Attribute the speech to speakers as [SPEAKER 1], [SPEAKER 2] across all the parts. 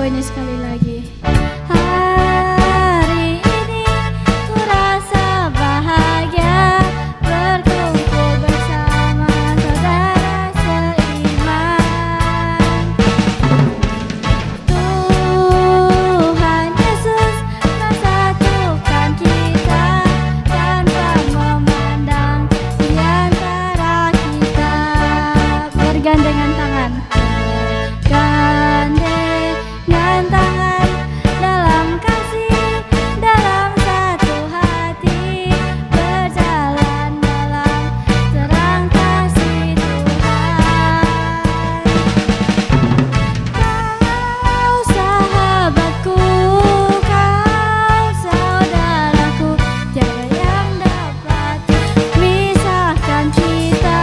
[SPEAKER 1] ini sekali lagi. Hari ini ku rasa bahagia berkumpul bersama saudara seiman. Tuhan Yesus mempersatukan kita tanpa memandang di antara kita. Bergandengan tangan. Gandengan tangan dalam kasih, dalam satu hati, berjalan dalam terang kasih Tuhan. Kau sahabatku, kau saudaraku, tiada yang dapat misahkan kita.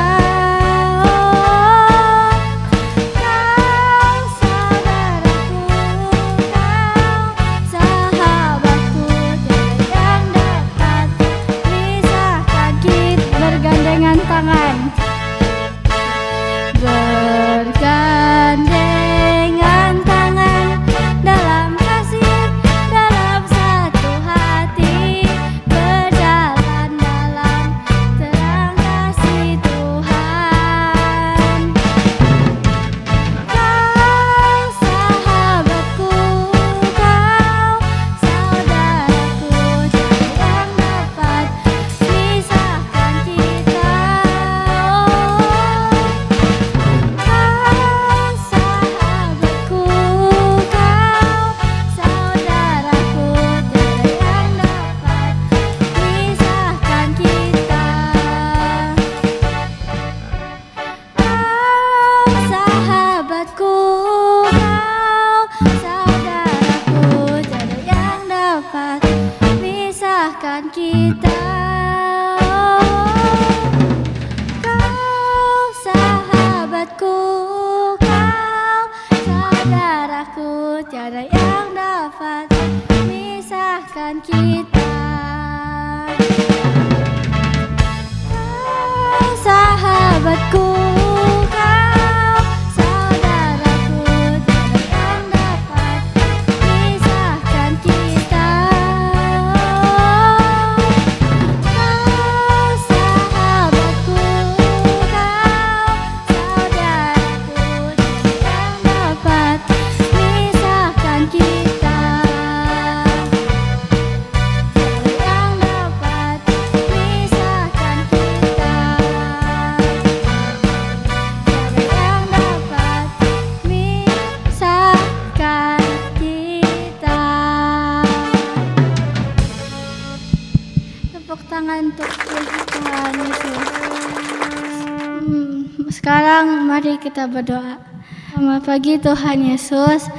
[SPEAKER 1] Bergandengan tangan, bergandengan tangan dalam kasih, dalam satu hati, berjalan dalam terang kasih Tuhan. Kau sahabatku, kau saudaraku, tiada yang dapat misahkan kita. Sahabatku, kau saudaraku, tiada yang dapat misahkan kita. Kau sahabatku, kau saudaraku, tiada yang dapat misahkan kita. Kau sahabatku, kau saudaraku, tiada yang dapat misahkan kita. Kau sahabatku, kau saudaraku, tiada yang dapat misahkan kita. Tiada yang dapat misahkan kita. Tiada yang dapat misahkan kita. Tepuk tangan untuk Tuhan Yesus. Sekarang mari kita berdoa. Selamat pagi Tuhan Yesus.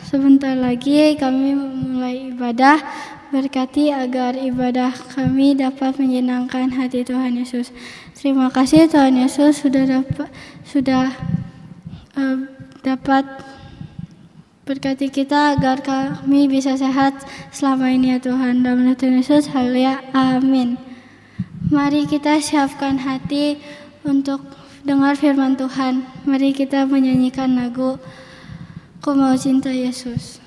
[SPEAKER 1] Sebentar lagi kami memulai ibadah. Berkati agar ibadah kami dapat menyenangkan hati Tuhan Yesus. Terima kasih Tuhan Yesus sudah dapat berkati kita agar kami bisa sehat selama ini ya Tuhan. Dalam nama Tuhan Yesus, haleluya, amin. Mari kita siapkan hati untuk dengar firman Tuhan. Mari kita menyanyikan lagu Ku Mau Cinta Yesus.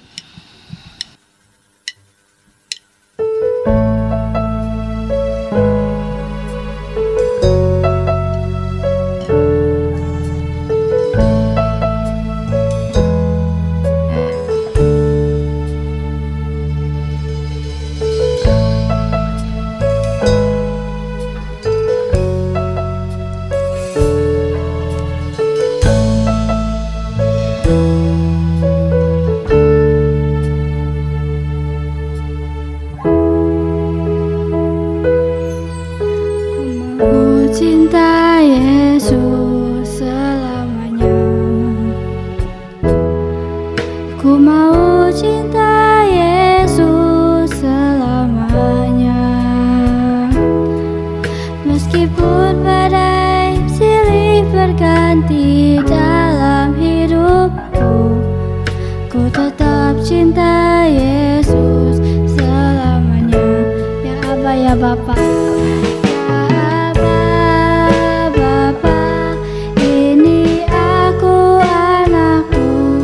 [SPEAKER 1] Cinta Yesus selamanya. Ku mau cinta Yesus selamanya. Meskipun badai silih berganti dalam hidupku, ku tetap cinta Yesus selamanya. Ya Aba ya Bapa. Bapa, ini aku anakku,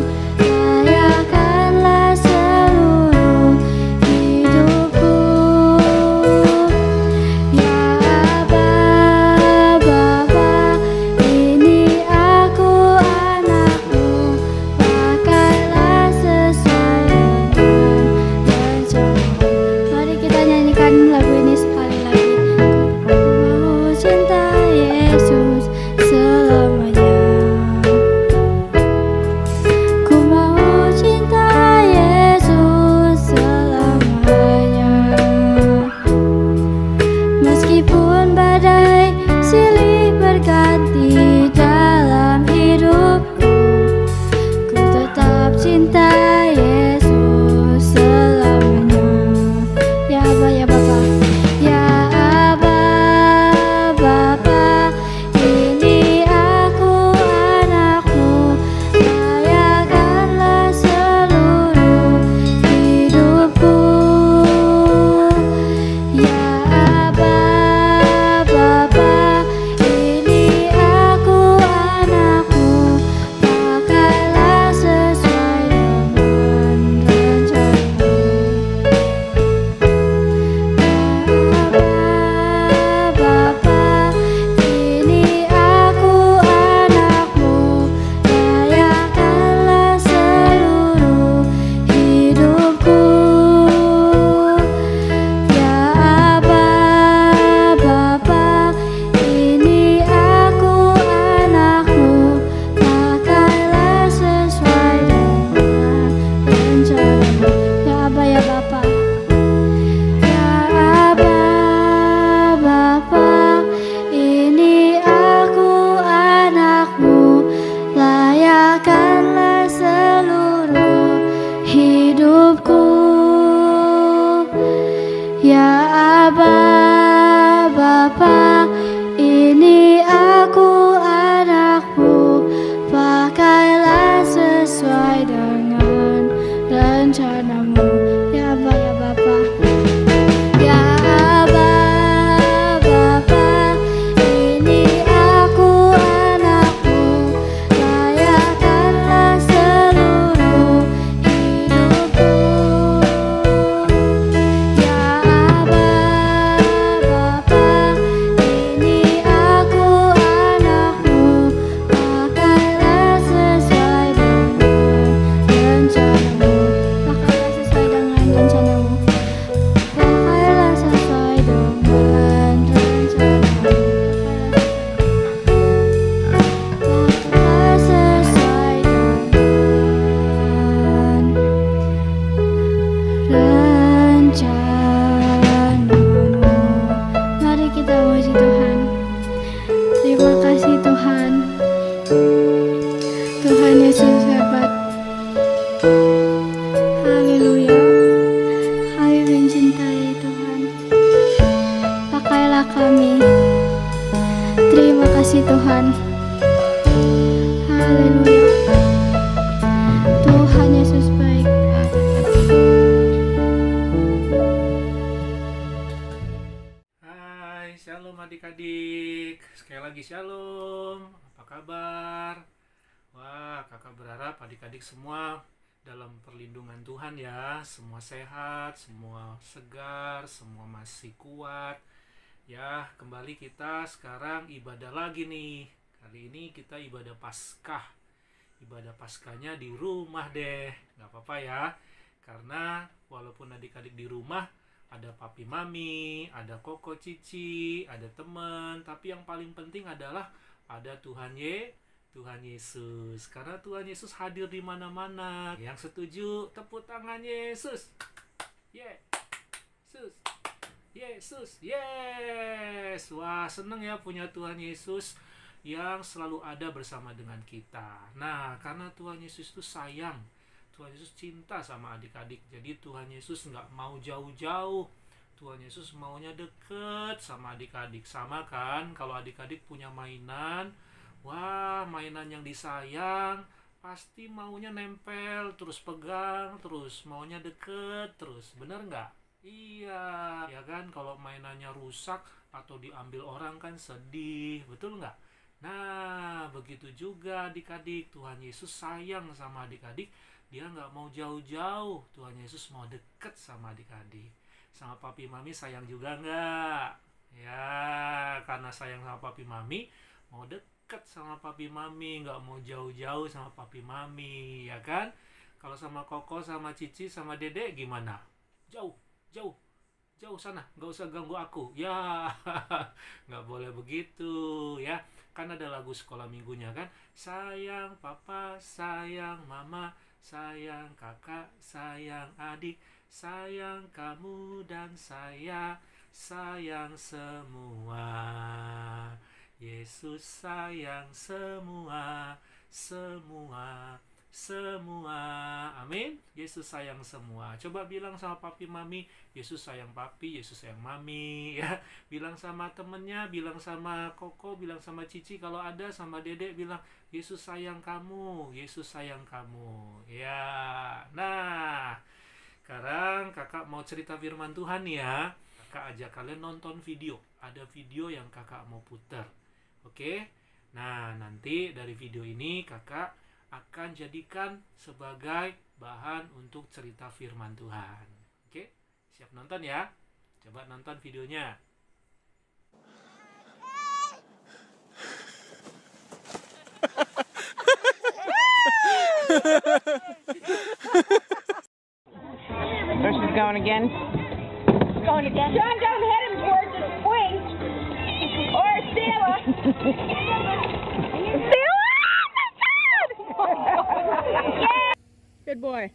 [SPEAKER 2] Sekali lagi shalom, apa kabar? Wah, kakak berharap adik-adik semua dalam perlindungan Tuhan ya. Semua sehat, semua segar, semua masih kuat. Ya, kembali kita sekarang ibadah lagi nih. Kali ini kita ibadah Paskah. Ibadah Paskahnya di rumah deh. Gak apa-apa ya. Karena walaupun adik-adik di rumah, ada papi mami, ada koko cici, ada teman. Tapi yang paling penting adalah ada Tuhan Yesus. Karena Tuhan Yesus hadir di mana-mana. Yang setuju, tepuk tangan Yesus. Yesus. Yesus, yes. Wah, seneng ya punya Tuhan Yesus yang selalu ada bersama dengan kita. Nah, karena Tuhan Yesus itu sayang, Tuhan Yesus cinta sama adik-adik. Jadi Tuhan Yesus nggak mau jauh-jauh. Tuhan Yesus maunya deket sama adik-adik. Sama kan, kalau adik-adik punya mainan, wah, mainan yang disayang, pasti maunya nempel, terus pegang, terus maunya deket, terus. Bener nggak? Iya, ya kan, kalau mainannya rusak atau diambil orang kan sedih, betul nggak? Nah, begitu juga adik-adik. Tuhan Yesus sayang sama adik-adik. Dia nggak mau jauh-jauh. Tuhan Yesus mau deket sama adik-adik. Sama papi mami sayang juga nggak? Ya, karena sayang sama papi mami, mau deket sama papi mami, nggak mau jauh-jauh sama papi mami, ya kan? Kalau sama koko, sama cici, sama dede gimana? Jauh sana, nggak usah ganggu aku ya. Nggak boleh begitu ya. Kan ada lagu sekolah minggunya kan, sayang papa, sayang mama, sayang kakak, sayang adik, sayang kamu dan saya, sayang semua. Yesus sayang semua. Amin. Yesus sayang semua. Coba bilang sama papi mami, Yesus sayang papi, Yesus sayang mami ya. Bilang sama temennya, bilang sama koko, bilang sama cici kalau ada, sama dedek bilang, Yesus sayang kamu, Yesus sayang kamu ya. Nah, sekarang kakak mau cerita firman Tuhan ya. Kakak ajak kalian nonton video. Ada video yang kakak mau putar. Oke? Nah, nanti dari video ini kakak akan jadikan sebagai bahan untuk cerita firman Tuhan. Oke? Siap nonton ya? Coba nonton videonya.
[SPEAKER 3] So she's going again?
[SPEAKER 4] Going again. John, don't hit him towards the swing. Or Stella. Stella! Oh my God! Yeah.
[SPEAKER 3] Good boy.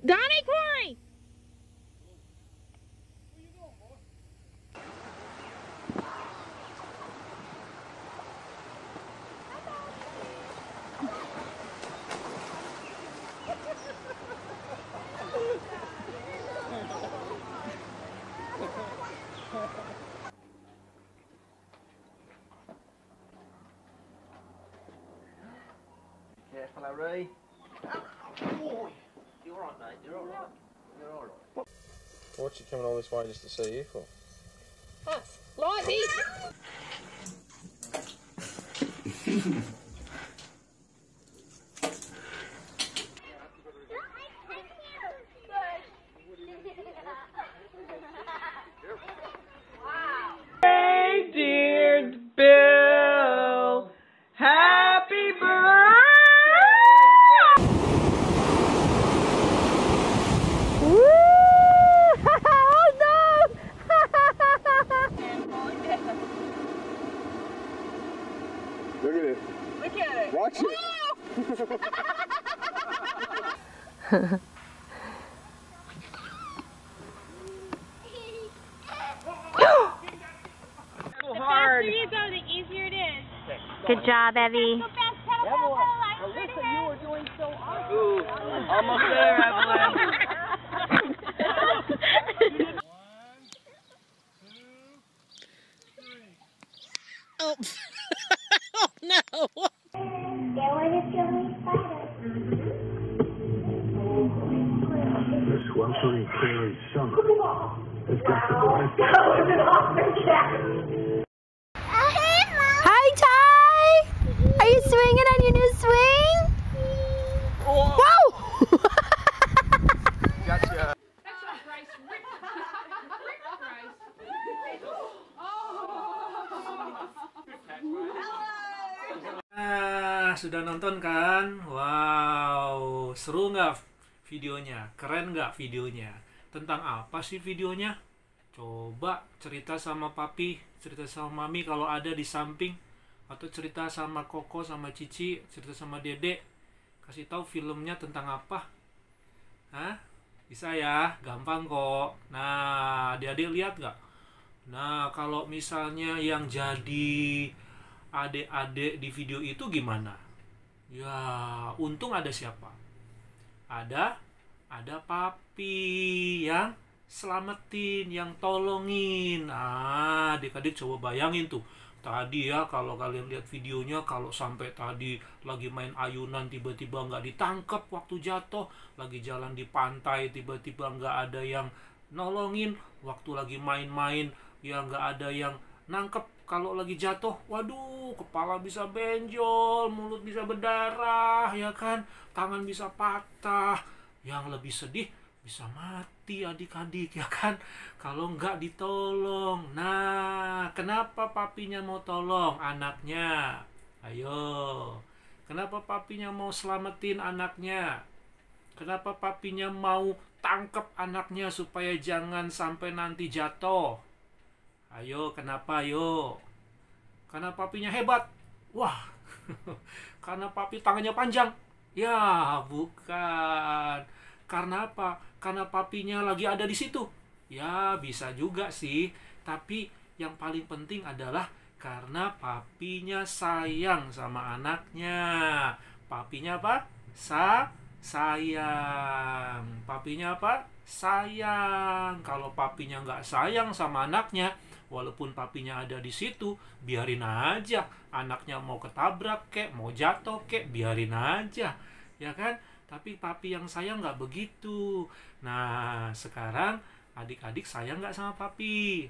[SPEAKER 3] Donnie Corey!
[SPEAKER 5] Careful, Harry. Oh, you're alright, mate. You're alright. You're alright.
[SPEAKER 6] What's you coming all this way just to see you for?
[SPEAKER 3] Us. Like this. Hey, dear Bill. Happy birthday!
[SPEAKER 6] Look at it.
[SPEAKER 4] Look at it.
[SPEAKER 6] Watch it.
[SPEAKER 3] Hard.
[SPEAKER 4] you go, the easier it is.
[SPEAKER 3] Good job, Evie.
[SPEAKER 4] Go fast, pedal, pedal, pedal,
[SPEAKER 5] Alyssa, you were doing so awesome. Ooh, almost there, Evelyn.
[SPEAKER 3] Oh. Oh no.
[SPEAKER 7] The sweltering prairie summer has got the
[SPEAKER 1] swing it and you do swing. Wow!
[SPEAKER 6] Gotcha.
[SPEAKER 2] Nah, sudah nonton kan? Wow, seru nggak videonya? Keren nggak videonya? Tentang apa sih videonya? Coba cerita sama papi, cerita sama mami kalau ada di samping, atau cerita sama Koko, sama Cici, cerita sama Dede. Kasih tahu filmnya tentang apa? Hah? Bisa ya? Gampang kok. Nah, adik-adik lihat nggak? Nah, kalau misalnya yang jadi adik-adik di video itu gimana? Ya, untung ada siapa? Ada papi yang selamatin, yang tolongin. Ah, adik-adik coba bayangin tuh. Tadi ya, kalau kalian lihat videonya, kalau sampai tadi lagi main ayunan tiba-tiba nggak ditangkap waktu jatuh, lagi jalan di pantai tiba-tiba nggak ada yang nolongin, waktu lagi main-main ya nggak ada yang nangkep kalau lagi jatuh, waduh, kepala bisa benjol, mulut bisa berdarah, ya kan, tangan bisa patah, yang lebih sedih bisa mati adik-adik, ya kan, kalau nggak ditolong. Nah, kenapa papinya mau tolong anaknya? Ayo, kenapa papinya mau selamatin anaknya? Kenapa papinya mau tangkap anaknya supaya jangan sampai nanti jatuh? Ayo, kenapa ayo? Karena papinya hebat. Wah, karena papi tangannya panjang. Ya, bukan. Karena apa? Karena papinya lagi ada di situ. Ya, bisa juga sih. Tapi yang paling penting adalah karena papinya sayang sama anaknya. Papinya apa? Sayang. Papinya apa? Sayang. Kalau papinya nggak sayang sama anaknya, walaupun papinya ada di situ, biarin aja. Anaknya mau ketabrak kek, mau jatuh kek, biarin aja. Ya kan? Tapi papi yang sayang nggak begitu. Nah, sekarang adik-adik sayang nggak sama papi?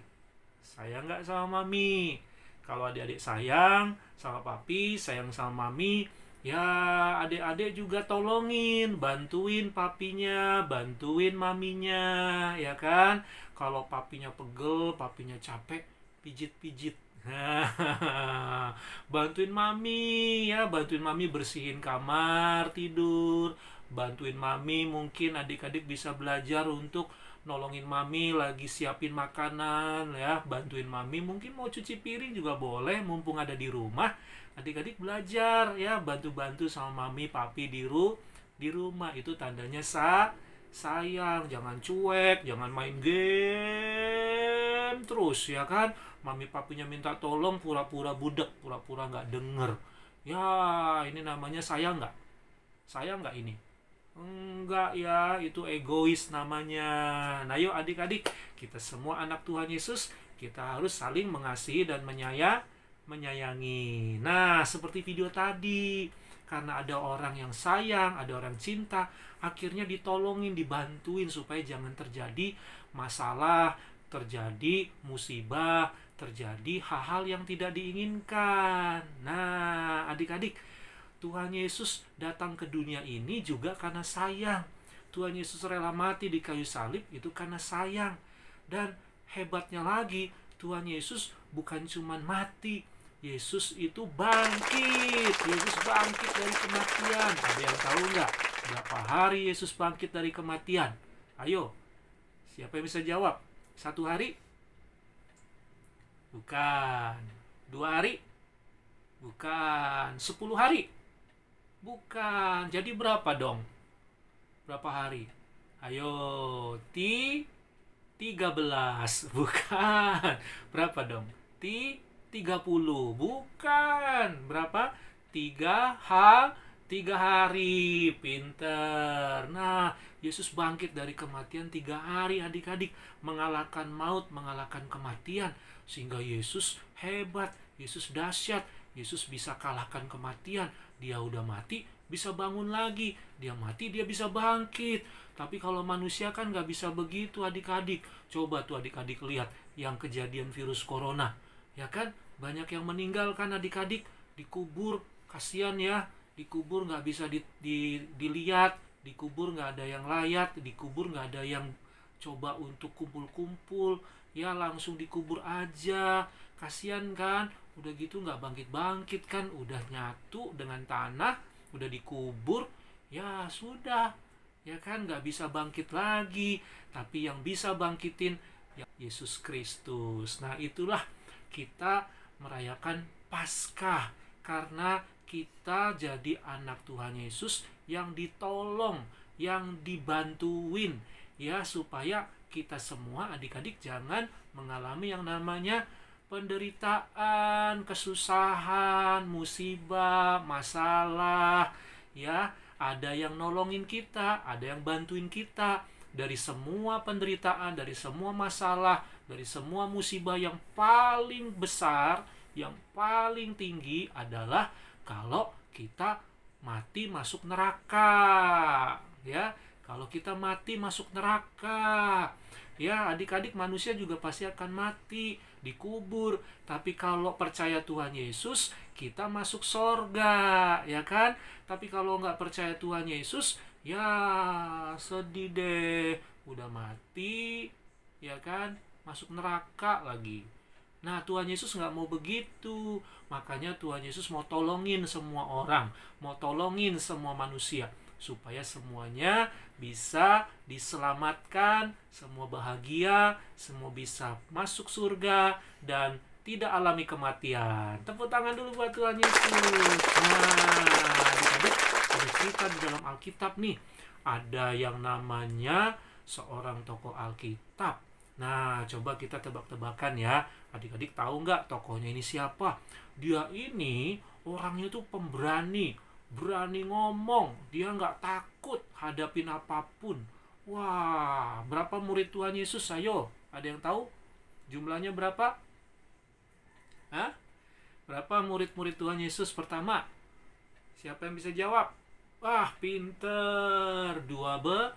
[SPEAKER 2] Sayang nggak sama mami? Kalau adik-adik sayang sama papi, sayang sama mami, ya adik-adik juga tolongin, bantuin papinya, bantuin maminya, ya kan? Kalau papinya pegel, papinya capek, pijit-pijit. Bantuin mami ya, bantuin mami bersihin kamar tidur, bantuin mami, mungkin adik-adik bisa belajar untuk nolongin mami lagi siapin makanan ya, bantuin mami mungkin mau cuci piring juga boleh, mumpung ada di rumah. Adik-adik belajar ya, bantu-bantu sama mami papi di rumah, itu tandanya sayang. Jangan cuek, jangan main game terus, ya kan. Mami papinya minta tolong pura-pura budek, pura-pura nggak denger. Ya, ini namanya sayang nggak? Sayang nggak ini? Enggak ya, itu egois namanya. Nah, yuk adik-adik, kita semua anak Tuhan Yesus, kita harus saling mengasihi dan menyayangi. Nah, seperti video tadi, karena ada orang yang sayang, ada orang cinta, akhirnya ditolongin, dibantuin supaya jangan terjadi masalah, terjadi musibah, terjadi hal-hal yang tidak diinginkan. Nah, adik-adik, Tuhan Yesus datang ke dunia ini juga karena sayang. Tuhan Yesus rela mati di kayu salib itu karena sayang. Dan hebatnya lagi, Tuhan Yesus bukan cuma mati, Yesus itu bangkit. Yesus bangkit dari kematian. Ada yang tahu nggak berapa hari Yesus bangkit dari kematian? Ayo, siapa yang bisa jawab? 1 hari? Bukan. 2 hari? Bukan. 10 hari? Bukan. Jadi berapa dong? Berapa hari? Ayo, 13. Bukan. Berapa dong? 30. Bukan. Berapa? 3 hari. Pinter. Nah, Yesus bangkit dari kematian 3 hari adik-adik. Mengalahkan maut, mengalahkan kematian. Sehingga Yesus hebat. Yesus dahsyat. Yesus bisa kalahkan kematian. Dia udah mati, bisa bangun lagi. Dia mati, dia bisa bangkit. Tapi kalau manusia kan nggak bisa begitu adik-adik. Coba tuh adik-adik lihat yang kejadian virus corona. Ya kan? Banyak yang meninggal kan adik-adik, dikubur kasihan ya, dikubur nggak bisa dilihat, dikubur nggak ada yang layak, dikubur nggak ada yang coba untuk kumpul-kumpul, ya langsung dikubur aja. Kasihan kan, udah gitu nggak bangkit-bangkit kan, udah nyatu dengan tanah, udah dikubur, ya sudah, ya kan, nggak bisa bangkit lagi. Tapi yang bisa bangkitin ya Yesus Kristus. Nah, itulah kita merayakan Paskah, karena kita jadi anak Tuhan Yesus yang ditolong, yang dibantuin, ya, supaya kita semua adik-adik jangan mengalami yang namanya penderitaan, kesusahan, musibah, masalah, ya. Ada yang nolongin kita, ada yang bantuin kita dari semua penderitaan, dari semua masalah, dari semua musibah. Yang paling besar, yang paling tinggi adalah kalau kita mati masuk neraka, ya. Kalau kita mati masuk neraka, ya, adik-adik, manusia juga pasti akan mati, dikubur. Tapi kalau percaya Tuhan Yesus, kita masuk sorga, ya kan? Tapi kalau nggak percaya Tuhan Yesus, ya sedih deh, udah mati, ya kan, masuk neraka lagi. Nah, Tuhan Yesus nggak mau begitu. Makanya Tuhan Yesus mau tolongin semua orang, mau tolongin semua manusia, supaya semuanya bisa diselamatkan, semua bahagia, semua bisa masuk surga, dan tidak alami kematian. Tepuk tangan dulu buat Tuhan Yesus. Nah, adik-adik, ada cerita di dalam Alkitab nih. Ada yang namanya seorang tokoh Alkitab. Nah, coba kita tebak-tebakan ya. Adik-adik tahu nggak tokohnya ini siapa? Dia ini orangnya tuh pemberani, berani ngomong, dia nggak takut hadapin apapun. Wah, berapa murid Tuhan Yesus? Ayo, ada yang tahu? Jumlahnya berapa? Hah? Berapa murid-murid Tuhan Yesus pertama? Siapa yang bisa jawab? Wah, pinter. 12.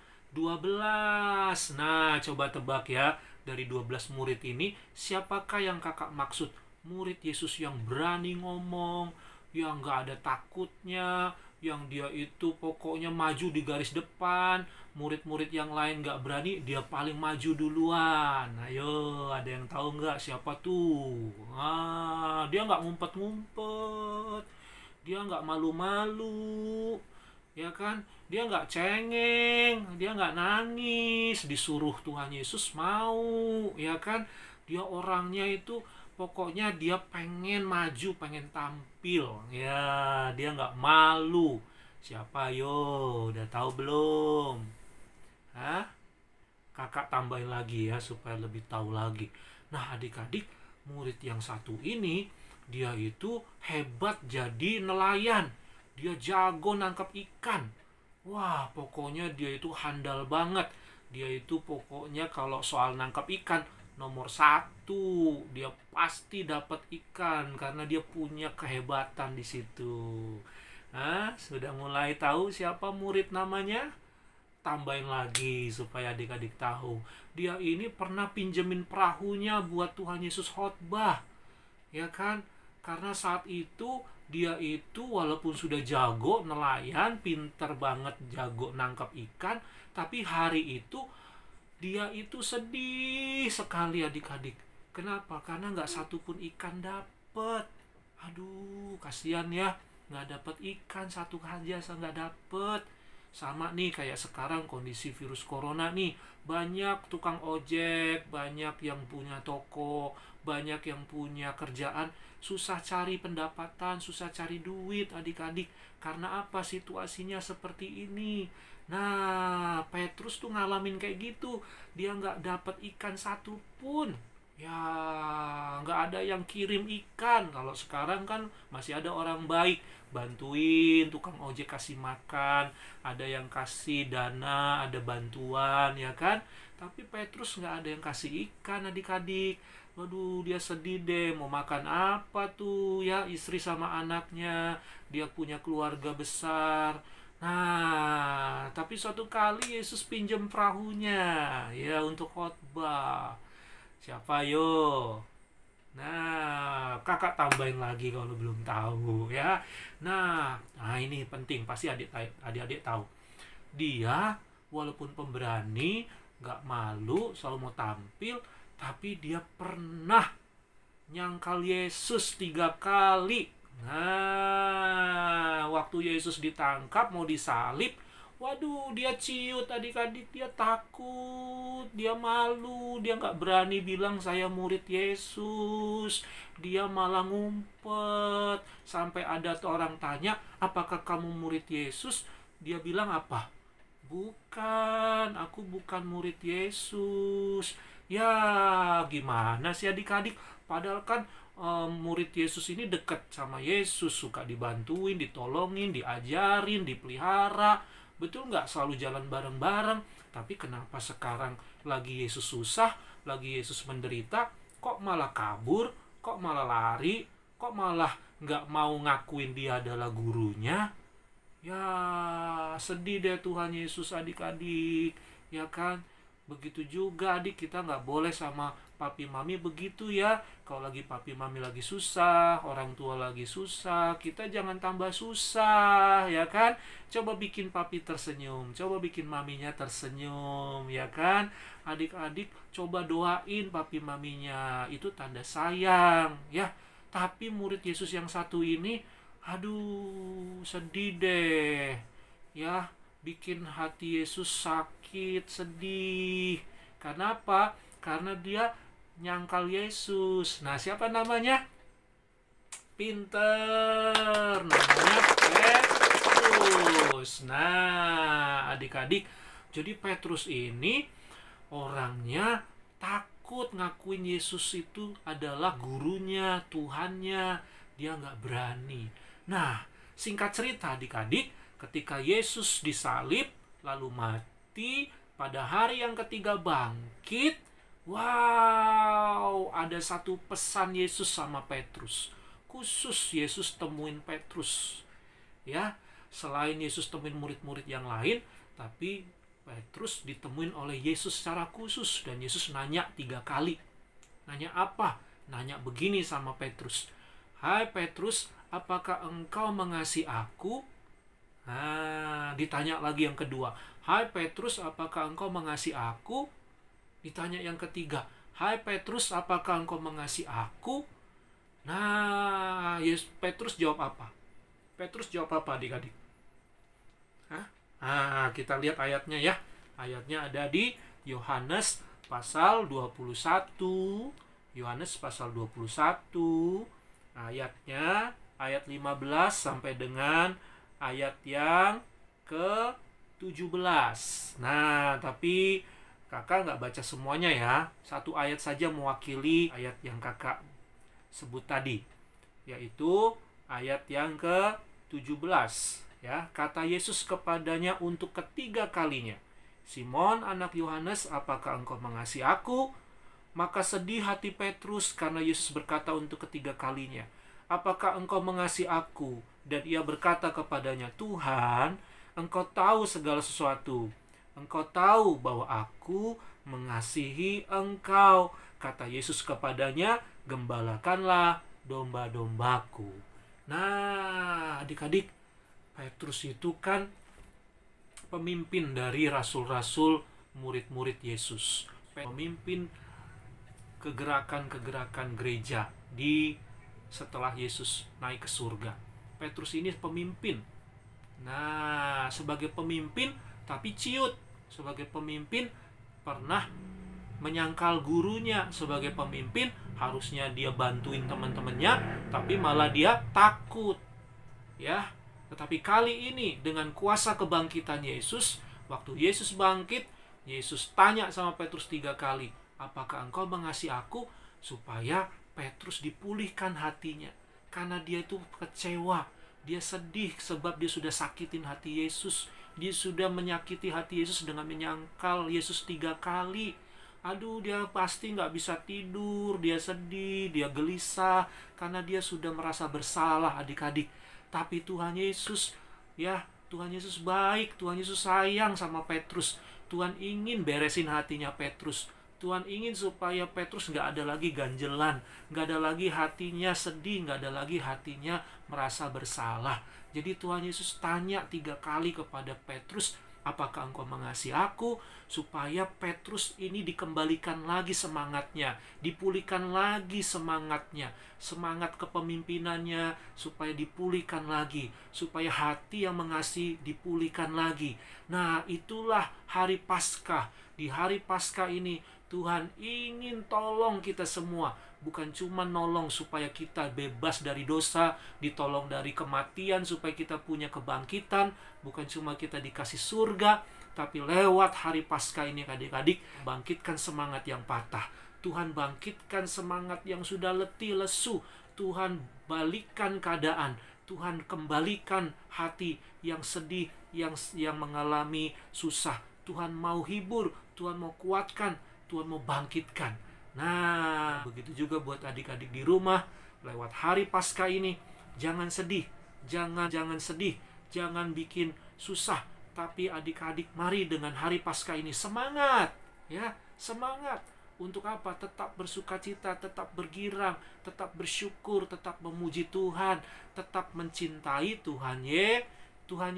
[SPEAKER 2] Nah, coba tebak ya. Dari 12 murid ini, siapakah yang kakak maksud? Murid Yesus yang berani ngomong, yang gak ada takutnya, yang dia itu pokoknya maju di garis depan. Murid-murid yang lain gak berani, dia paling maju duluan. Ayo, ada yang tahu nggak siapa tuh? Dia gak ngumpet-ngumpet, dia gak malu-malu, ya kan? Dia nggak cengeng, dia nggak nangis, disuruh Tuhan Yesus mau, ya kan? Dia orangnya itu pokoknya dia pengen maju, pengen tampil, ya, dia nggak malu. Siapa yo? Udah tahu belum? Hah? Kakak tambahin lagi ya supaya lebih tahu lagi. Nah, adik-adik, murid yang satu ini dia itu hebat jadi nelayan. Dia jago nangkap ikan. Wah, pokoknya dia itu handal banget. Dia itu pokoknya kalau soal nangkap ikan nomor 1. Dia pasti dapat ikan karena dia punya kehebatan di situ. Sudah mulai tahu siapa murid namanya? Tambahin lagi supaya adik-adik tahu. Dia ini pernah pinjemin perahunya buat Tuhan Yesus khotbah. Ya kan? Karena saat itu dia itu walaupun sudah jago nelayan, pinter banget, jago nangkap ikan, tapi hari itu dia itu sedih sekali adik-adik. Kenapa? Karena nggak satupun ikan dapet. Aduh, kasihan ya, nggak dapet ikan, satu aja nggak dapet. Sama nih kayak sekarang kondisi virus corona nih, banyak tukang ojek, banyak yang punya toko, banyak yang punya kerjaan, susah cari pendapatan, susah cari duit adik-adik. Karena apa? Situasinya seperti ini. Nah, Petrus tuh ngalamin kayak gitu. Dia nggak dapat ikan satupun. Ya, nggak ada yang kirim ikan. Kalau sekarang kan masih ada orang baik, bantuin tukang ojek kasih makan, ada yang kasih dana, ada bantuan, ya kan? Tapi Petrus nggak ada yang kasih ikan adik-adik. Waduh, dia sedih deh, mau makan apa tuh ya, istri sama anaknya, dia punya keluarga besar. Nah, tapi suatu kali Yesus pinjam perahunya ya untuk khotbah. Siapa yo? Nah, kakak tambahin lagi kalau belum tahu ya. Nah, ini penting, pasti adik-adik tahu. Dia walaupun pemberani, nggak malu, selalu mau tampil, tapi dia pernah nyangkal Yesus 3 kali. Nah, waktu Yesus ditangkap mau disalib, waduh, dia ciut adik-adik, dia takut, dia malu, dia nggak berani bilang saya murid Yesus. Dia malah ngumpet. Sampai ada orang tanya, apakah kamu murid Yesus? Dia bilang apa? Bukan, aku bukan murid Yesus. Ya, gimana sih adik-adik? Padahal kan murid Yesus ini dekat sama Yesus, suka dibantuin, ditolongin, diajarin, dipelihara. Betul nggak? Selalu jalan bareng-bareng. Tapi kenapa sekarang lagi Yesus susah, lagi Yesus menderita, kok malah kabur, kok malah lari, kok malah nggak mau ngakuin dia adalah gurunya? Ya, sedih deh Tuhan Yesus adik-adik, ya kan? Begitu juga adik, kita nggak boleh sama papi mami begitu ya. Kalau lagi papi mami lagi susah, orang tua lagi susah, kita jangan tambah susah, ya kan? Coba bikin papi tersenyum, coba bikin maminya tersenyum, ya kan? Adik-adik coba doain papi maminya, itu tanda sayang, ya. Tapi murid Yesus yang satu ini, aduh, sedih deh, ya. Bikin hati Yesus sakit, sedih. Kenapa? Karena dia nyangkal Yesus. Nah, siapa namanya? Pinter. Namanya Petrus. Nah, adik-adik, jadi Petrus ini orangnya takut ngakuin Yesus itu adalah gurunya, Tuhannya. Dia nggak berani. Nah, singkat cerita adik-adik, ketika Yesus disalib, lalu mati, pada hari yang ketiga bangkit, wow, ada satu pesan Yesus sama Petrus. Khusus Yesus temuin Petrus. Ya, selain Yesus temuin murid-murid yang lain, tapi Petrus ditemuin oleh Yesus secara khusus. Dan Yesus nanya 3 kali. Nanya apa? Nanya begini sama Petrus. Hai Petrus, apakah engkau mengasihi aku? Nah, ditanya lagi yang kedua. Hai Petrus, apakah engkau mengasihi aku? Ditanya yang ketiga. Hai Petrus, apakah engkau mengasihi aku? Nah, Petrus jawab apa? Petrus jawab apa adik-adik? Kita lihat ayatnya ya. Ayatnya ada di Yohanes pasal 21. Yohanes pasal 21. Ayatnya, ayat 15 sampai dengan ayat yang ke-17. Nah, tapi kakak nggak baca semuanya ya. Satu ayat saja mewakili ayat yang kakak sebut tadi, yaitu ayat yang ke-17. Ya, kata Yesus kepadanya untuk ketiga kalinya, Simon anak Yohanes, apakah engkau mengasihi aku? Maka sedih hati Petrus karena Yesus berkata untuk ketiga kalinya, apakah engkau mengasihi aku? Dan ia berkata kepadanya, Tuhan, engkau tahu segala sesuatu. Engkau tahu bahwa aku mengasihi engkau. Kata Yesus kepadanya, gembalakanlah domba-dombaku. Nah, adik-adik, Petrus itu kan pemimpin dari rasul-rasul murid-murid Yesus. Pemimpin kegerakan-kegerakan gereja setelah Yesus naik ke surga. Petrus ini pemimpin. Nah, sebagai pemimpin tapi ciut. Sebagai pemimpin pernah menyangkal gurunya. Sebagai pemimpin harusnya dia bantuin teman-temannya, tapi malah dia takut. Ya, tetapi kali ini dengan kuasa kebangkitan Yesus, waktu Yesus bangkit, Yesus tanya sama Petrus 3 kali, apakah engkau mengasihi aku? Supaya Petrus dipulihkan hatinya. Karena dia itu kecewa. Dia sedih sebab dia sudah sakitin hati Yesus. Dia sudah menyakiti hati Yesus dengan menyangkal Yesus 3 kali. Aduh, dia pasti nggak bisa tidur. Dia sedih, dia gelisah. Karena dia sudah merasa bersalah adik-adik. Tapi Tuhan Yesus, ya, Tuhan Yesus baik. Tuhan Yesus sayang sama Petrus. Tuhan ingin beresin hatinya Petrus. Tuhan ingin supaya Petrus nggak ada lagi ganjelan, nggak ada lagi hatinya sedih, nggak ada lagi hatinya merasa bersalah. Jadi Tuhan Yesus tanya 3 kali kepada Petrus, apakah engkau mengasihi aku? Supaya Petrus ini dikembalikan lagi semangatnya, dipulihkan lagi semangatnya, semangat kepemimpinannya supaya dipulihkan lagi, supaya hati yang mengasihi dipulihkan lagi. Nah, itulah hari Paskah. Di hari Paskah ini Tuhan ingin tolong kita semua, bukan cuma nolong supaya kita bebas dari dosa, ditolong dari kematian supaya kita punya kebangkitan, bukan cuma kita dikasih surga, tapi lewat hari Paskah ini adik-adik, bangkitkan semangat yang patah. Tuhan bangkitkan semangat yang sudah letih lesu. Tuhan balikkan keadaan. Tuhan kembalikan hati yang sedih, yang mengalami susah. Tuhan mau hibur, Tuhan mau kuatkan, Tuhan mau bangkitkan. Nah, begitu juga buat adik-adik di rumah, lewat hari Paskah ini, jangan sedih, jangan sedih, jangan bikin susah. Tapi adik-adik, mari dengan hari Paskah ini semangat, ya, semangat. Untuk apa? Tetap bersukacita, tetap bergirang, tetap bersyukur, tetap memuji Tuhan, tetap mencintai Tuhan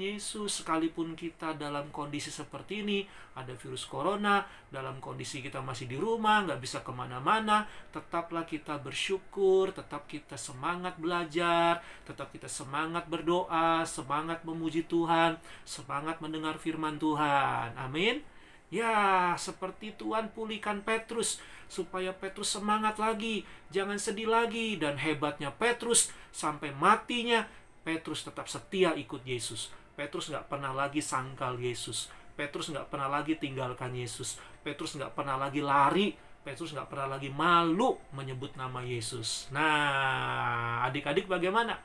[SPEAKER 2] Yesus. Sekalipun kita dalam kondisi seperti ini, ada virus corona, dalam kondisi kita masih di rumah, nggak bisa kemana-mana, tetaplah kita bersyukur, tetap kita semangat belajar, tetap kita semangat berdoa, semangat memuji Tuhan, semangat mendengar firman Tuhan. Amin. Ya, seperti Tuhan pulihkan Petrus, supaya Petrus semangat lagi, jangan sedih lagi. Dan hebatnya Petrus, sampai matinya, Petrus tetap setia ikut Yesus. Petrus nggak pernah lagi sangkal Yesus. Petrus nggak pernah lagi tinggalkan Yesus. Petrus nggak pernah lagi lari. Petrus nggak pernah lagi malu menyebut nama Yesus. Nah, adik-adik bagaimana?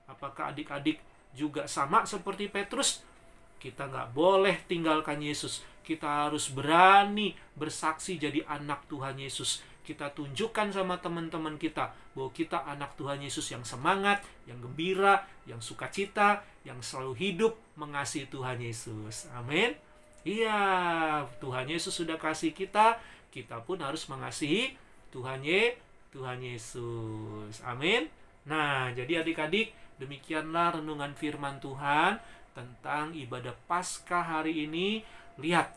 [SPEAKER 2] Apakah adik-adik juga sama seperti Petrus? Kita nggak boleh tinggalkan Yesus. Kita harus berani bersaksi jadi anak Tuhan Yesus. Kita tunjukkan sama teman-teman kita bahwa kita anak Tuhan Yesus yang semangat, yang gembira, yang sukacita, yang selalu hidup mengasihi Tuhan Yesus. Amin. Iya, Tuhan Yesus sudah kasih kita pun harus mengasihi Tuhan Yesus. Amin. Nah, jadi adik-adik, demikianlah renungan firman Tuhan tentang ibadah Paskah hari ini. Lihat,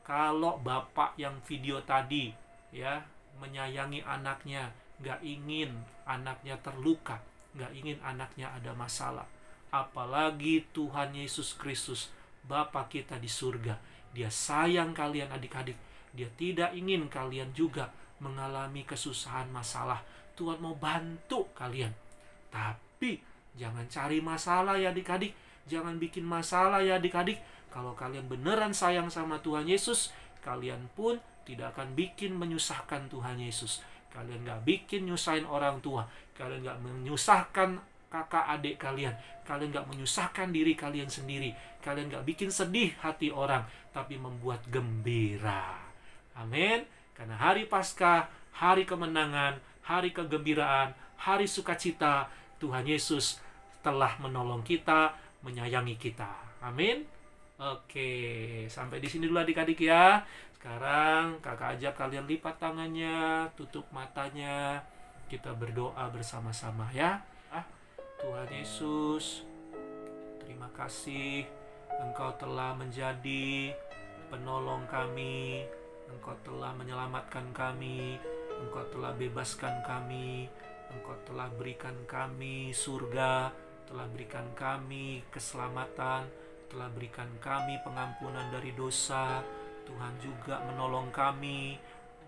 [SPEAKER 2] kalau bapak yang video tadi, ya, menyayangi anaknya, gak ingin anaknya terluka, gak ingin anaknya ada masalah. Apalagi Tuhan Yesus Kristus, Bapa kita di surga. Dia sayang kalian adik-adik. Dia tidak ingin kalian juga mengalami kesusahan masalah. Tuhan mau bantu kalian. Tapi jangan cari masalah ya adik-adik. Jangan bikin masalah ya adik-adik. Kalau kalian beneran sayang sama Tuhan Yesus, kalian pun tidak akan bikin menyusahkan Tuhan Yesus. Kalian gak bikin nyusahin orang tua. Kalian gak menyusahkan kakak adik kalian. Kalian gak menyusahkan diri kalian sendiri. Kalian gak bikin sedih hati orang, tapi membuat gembira. Amin. Karena hari Paskah, hari kemenangan, hari kegembiraan, hari sukacita, Tuhan Yesus telah menolong kita, menyayangi kita. Amin. Oke, sampai di sini dulu adik-adik ya. Sekarang kakak ajak kalian lipat tangannya, tutup matanya. Kita berdoa bersama-sama ya. Tuhan Yesus, terima kasih Engkau telah menjadi penolong kami. Engkau telah menyelamatkan kami. Engkau telah bebaskan kami. Engkau telah berikan kami surga, telah berikan kami keselamatan, telah berikan kami pengampunan dari dosa. Tuhan juga menolong kami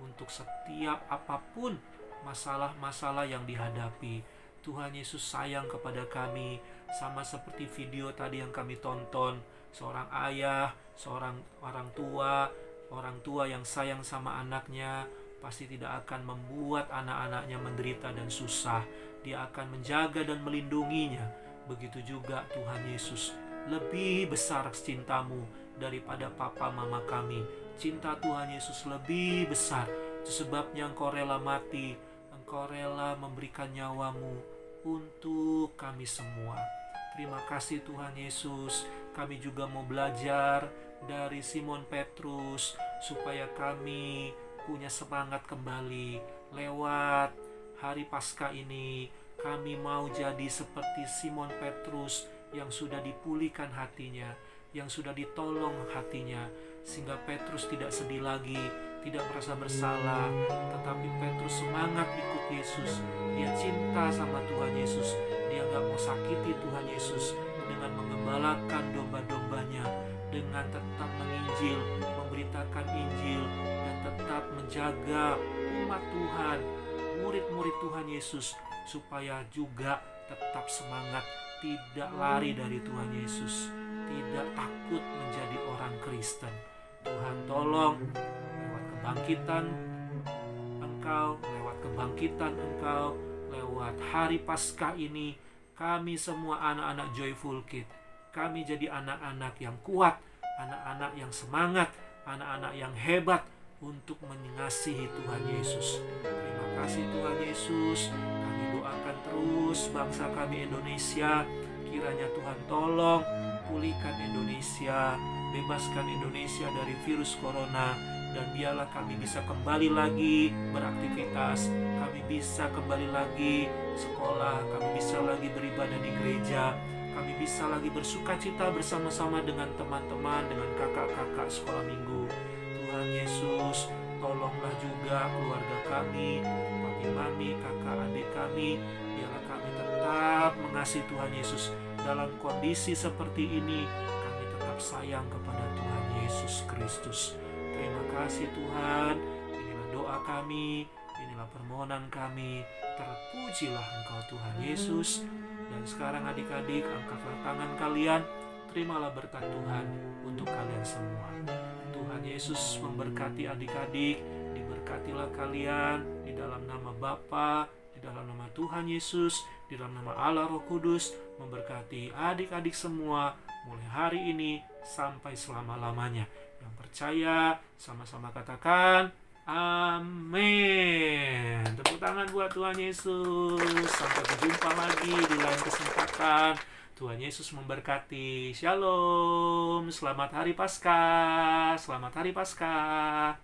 [SPEAKER 2] untuk setiap apapun masalah-masalah yang dihadapi. Tuhan Yesus sayang kepada kami, sama seperti video tadi yang kami tonton. Seorang ayah, seorang orang tua yang sayang sama anaknya, pasti tidak akan membuat anak-anaknya menderita dan susah. Dia akan menjaga dan melindunginya. Begitu juga Tuhan Yesus. Lebih besar cintamu daripada papa mama kami. Cinta Tuhan Yesus lebih besar. Itu sebabnya Engkau rela mati. Engkau rela memberikan nyawamu untuk kami semua. Terima kasih Tuhan Yesus. Kami juga mau belajar dari Simon Petrus, supaya kami punya semangat kembali. Lewat hari Paskah ini, kami mau jadi seperti Simon Petrus yang sudah dipulihkan hatinya, yang sudah ditolong hatinya, sehingga Petrus tidak sedih lagi, tidak merasa bersalah, tetapi Petrus semangat ikut Yesus. Dia cinta sama Tuhan Yesus. Dia gak mau sakiti Tuhan Yesus dengan mengembalakan domba-dombanya, dengan tetap menginjil, memberitakan Injil, dan tetap menjaga umat Tuhan, murid-murid Tuhan Yesus, supaya juga tetap semangat, tidak lari dari Tuhan Yesus, tidak takut menjadi orang Kristen. Tuhan tolong, lewat kebangkitan Engkau, lewat hari Paskah ini, kami semua anak-anak Joyful Kid, kami jadi anak-anak yang kuat, anak-anak yang semangat, anak-anak yang hebat untuk mengasihi Tuhan Yesus. Terima kasih Tuhan Yesus. Kami doakan terus bangsa kami Indonesia. Kiranya Tuhan tolong pulihkan Indonesia, bebaskan Indonesia dari virus corona, dan biarlah kami bisa kembali lagi beraktivitas, kami bisa kembali lagi sekolah, kami bisa lagi beribadah di gereja, kami bisa lagi bersukacita bersama-sama dengan teman-teman, dengan kakak-kakak sekolah minggu. Tuhan Yesus, tolonglah juga keluarga kami, papi, mami, kakak, adik kami. Biarlah kami tetap mengasihi Tuhan Yesus. Dalam kondisi seperti ini, kami tetap sayang kepada Tuhan Yesus Kristus. Terima kasih Tuhan. Inilah doa kami, inilah permohonan kami. Terpujilah Engkau Tuhan Yesus. Dan sekarang adik-adik, angkatlah tangan kalian. Terimalah berkat Tuhan untuk kalian semua. Tuhan Yesus memberkati adik-adik. Diberkatilah kalian di dalam nama Bapa, di dalam nama Tuhan Yesus, di dalam nama Allah Roh Kudus. Memberkati adik-adik semua mulai hari ini sampai selama-lamanya. Yang percaya sama-sama katakan amin. Tepuk tangan buat Tuhan Yesus. Sampai berjumpa lagi di lain kesempatan. Tuhan Yesus memberkati. Shalom. Selamat hari Paskah. Selamat hari Paskah.